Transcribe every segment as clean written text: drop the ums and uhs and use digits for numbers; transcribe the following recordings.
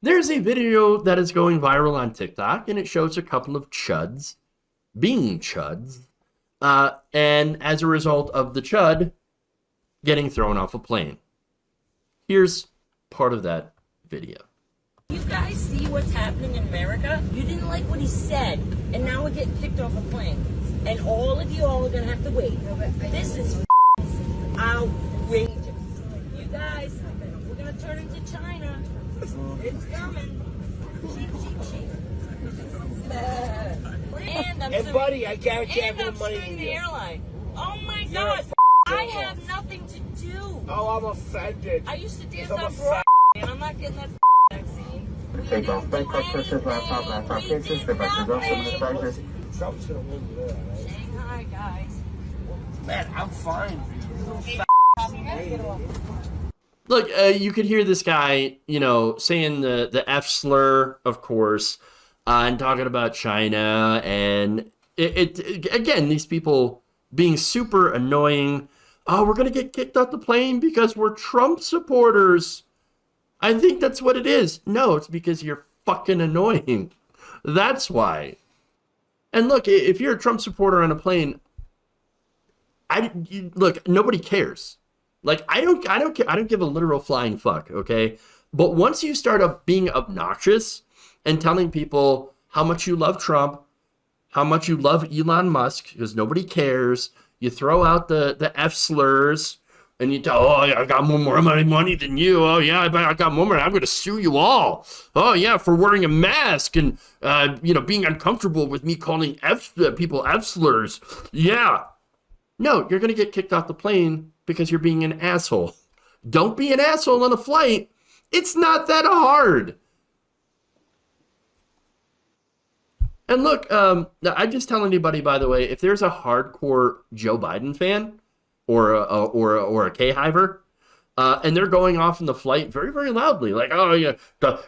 There's a video that is going viral on TikTok, and it shows a couple of chuds being chuds, and as a result of the chud getting thrown off a plane. Here's part of that video. You guys see what's happening in America? You didn't like what he said, and now we're getting kicked off a plane. And all of you all are gonna have to wait. This is outrageous. You guys, we're gonna turn into China. It's coming. Cheap, cheap, cheap. And I'm suing, buddy, I guarantee I have more I'm money suing than the you. airline. Oh my You're God! a I have nothing to do. Oh, I'm offended. I used to dance I'm on a Broadway, and I'm not getting that vaccine. We Take didn't off do Bangkok Christmas laptop, laptop anything. cases, We the back did results of the nothing. Trump's gonna win there, right? Shanghai, guys. Man, I'm fine. Look, you could hear this guy, saying the F slur, of course, and talking about China, and again, these people being super annoying. Oh, we're gonna get kicked off the plane because we're Trump supporters. I think that's what it is. No, it's because you're fucking annoying. That's why. And look, if you're a Trump supporter on a plane, look, nobody cares. Like, I don't care. I don't give a literal flying fuck, okay? But once you start up being obnoxious and telling people how much you love Trump, how much you love Elon Musk, because nobody cares, you throw out the F slurs, and you tell, oh, I got more money than you. Oh, yeah, I got more money. I'm going to sue you all. Oh, yeah, for wearing a mask and, being uncomfortable with me calling people F slurs. Yeah. No, you're going to get kicked off the plane because you're being an asshole. Don't be an asshole on a flight. It's not that hard. And look, I just tell anybody, by the way, if there's a hardcore Joe Biden fan or a K-hiver, and they're going off in the flight very, very loudly, like, oh yeah,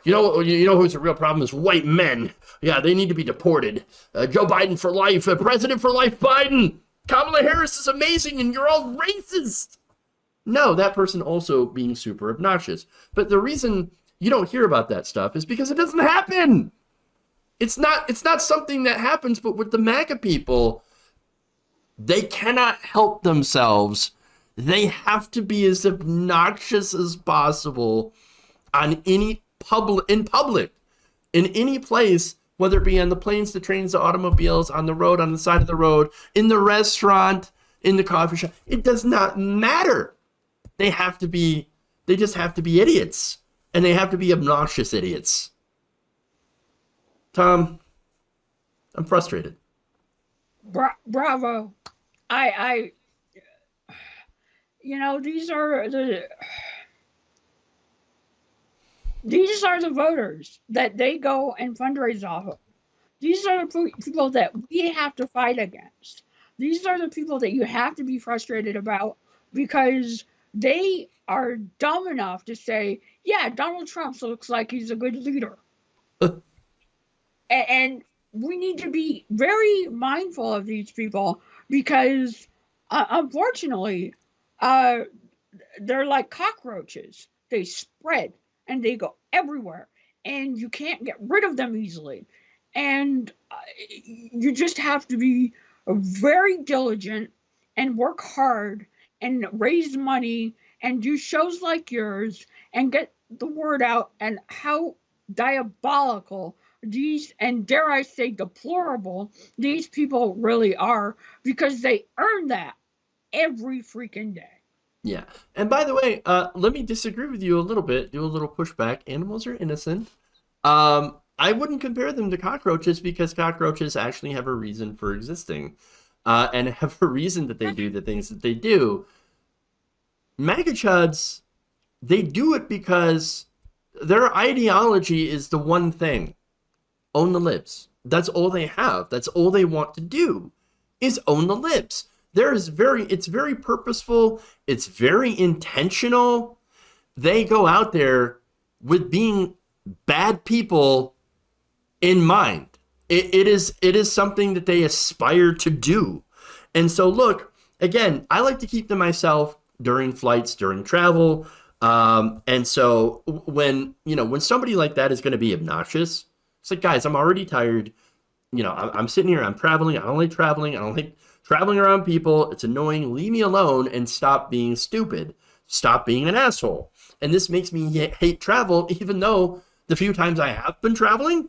you know who's the real problem is white men. Yeah, they need to be deported. Joe Biden for life, President for life, Biden. Kamala Harris is amazing, and you're all racist. No, that person also being super obnoxious. But the reason you don't hear about that stuff is because it doesn't happen. It's not something that happens. But with the MAGA people, they cannot help themselves. They have to be as obnoxious as possible on in public, in any place. Whether it be on the planes, the trains, the automobiles, on the road, on the side of the road, in the restaurant, in the coffee shop. It does not matter. They just have to be idiots. And they have to be obnoxious idiots. Tom, I'm frustrated. Bravo. These are the voters that they go and fundraise off of. These are the people that we have to fight against. These are the people that you have to be frustrated about because they are dumb enough to say, yeah, Donald Trump looks like he's a good leader. And we need to be very mindful of these people because, unfortunately, they're like cockroaches. They spread and they go everywhere, and you can't get rid of them easily. And you just have to be very diligent and work hard and raise money and do shows like yours and get the word out and how diabolical these, and dare I say deplorable, these people really are, because they earn that every freaking day. Yeah. And by the way, let me disagree with you a little bit, do a little pushback. Animals are innocent. I wouldn't compare them to cockroaches because cockroaches actually have a reason for existing, and have a reason that they do the things that they do. MAGA chuds, they do it because their ideology is the one thing: own the libs. That's all they have. That's all they want to do is own the libs. It's very purposeful. It's very intentional. They go out there with being bad people in mind. It is something that they aspire to do. And so look, again, I like to keep to myself during flights, during travel. And so when somebody like that is going to be obnoxious, it's like, guys, I'm already tired. I'm sitting here, I'm traveling. I don't like traveling. I don't like traveling around people. It's annoying. Leave me alone and stop being stupid. Stop being an asshole. And this makes me hate travel, even though the few times I have been traveling,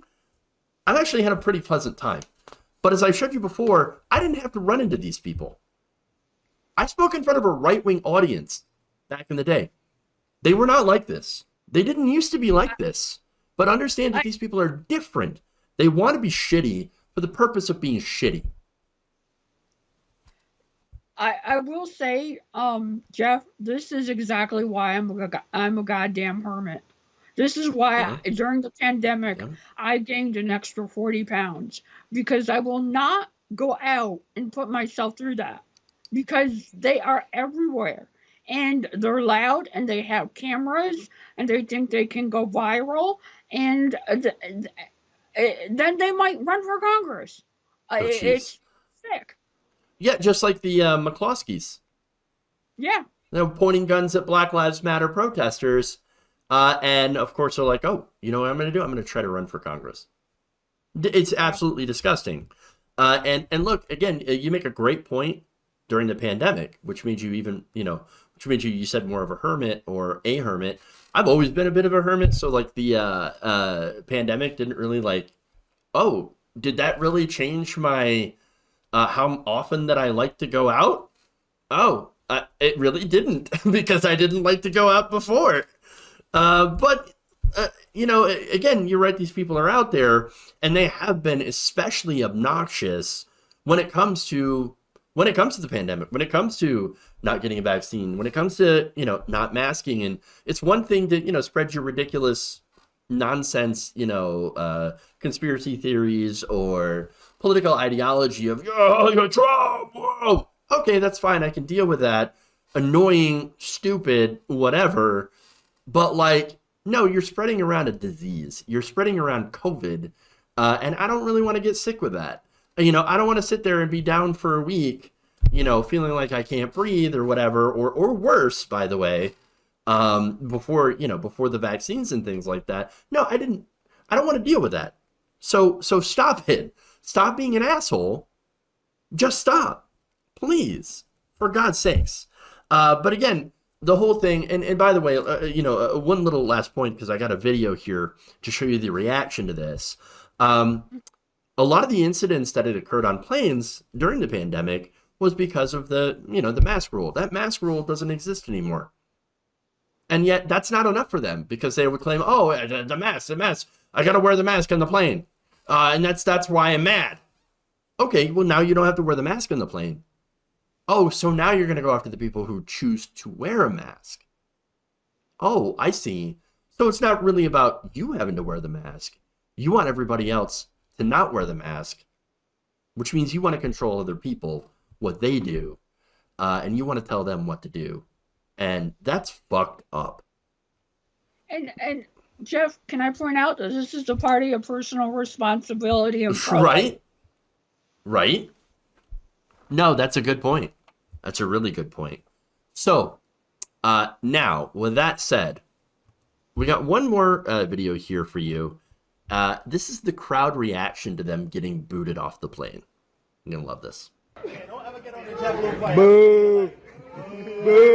I've actually had a pretty pleasant time. But as I showed you before, I didn't have to run into these people. I spoke in front of a right-wing audience back in the day. They were not like this. They didn't used to be like this. But understand that these people are different. They want to be shitty for the purpose of being shitty. I will say, Jeff, this is exactly why I'm a goddamn hermit. This is why during the pandemic, I gained an extra 40 pounds because I will not go out and put myself through that because they are everywhere and they're loud and they have cameras and they think they can go viral and then they might run for Congress. It's sick. Yeah, just like the McCloskeys. Yeah. Pointing guns at Black Lives Matter protesters. And of course they're like, oh, you know what I'm going to do? I'm going to try to run for Congress. It's absolutely disgusting. And look, again, you make a great point during the pandemic, which made you even, which made you said more of a hermit or a hermit. I've always been a bit of a hermit. So like the pandemic didn't really did that really change my, how often that I like to go out? Oh, it really didn't because I didn't like to go out before. But again, you're right. These people are out there and they have been especially obnoxious when it comes to the pandemic, when it comes to not getting a vaccine, when it comes to, not masking. And it's one thing to, spread your ridiculous nonsense, conspiracy theories or political ideology of, you're Trump, whoa. Okay, that's fine. I can deal with that. Annoying, stupid, whatever. But no, you're spreading around a disease. You're spreading around COVID. And I don't really want to get sick with that. I don't want to sit there and be down for a week, feeling like I can't breathe or whatever, or worse, by the way, before the vaccines and things like that. No, I don't want to deal with that. So stop it. Stop being an asshole. Just stop. Please. For God's sakes. But again, the whole thing, and by the way, one little last point, because I got a video here to show you the reaction to this. A lot of the incidents that had occurred on planes during the pandemic was because of the mask rule. That mask rule doesn't exist anymore. And yet that's not enough for them because they would claim, oh, the mask, I got to wear the mask on the plane. And that's why I'm mad. Okay, well, now you don't have to wear the mask on the plane. Oh, so now you're going to go after the people who choose to wear a mask. Oh, I see. So it's not really about you having to wear the mask. You want everybody else to not wear the mask, which means you want to control other people, what they do, and you want to tell them what to do. And that's fucked up. And Jeff, can I point out that this is the party of personal responsibility and pro-life? Right. No, that's a good point. That's a really good point. So, now, with that said, we got one more video here for you. This is the crowd reaction to them getting booted off the plane. You're going to love this. Boo! Boo!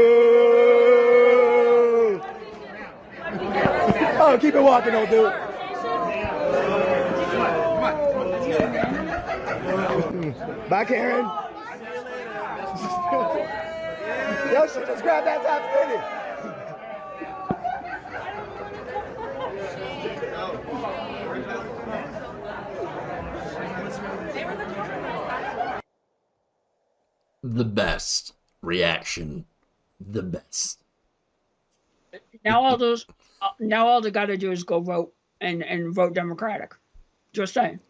Oh, keep it walking, old dude. Bye, Karen. Yo, shit, just grab that top spinning. The best reaction. The best. Now all they got to do is go vote and vote Democratic. Just saying.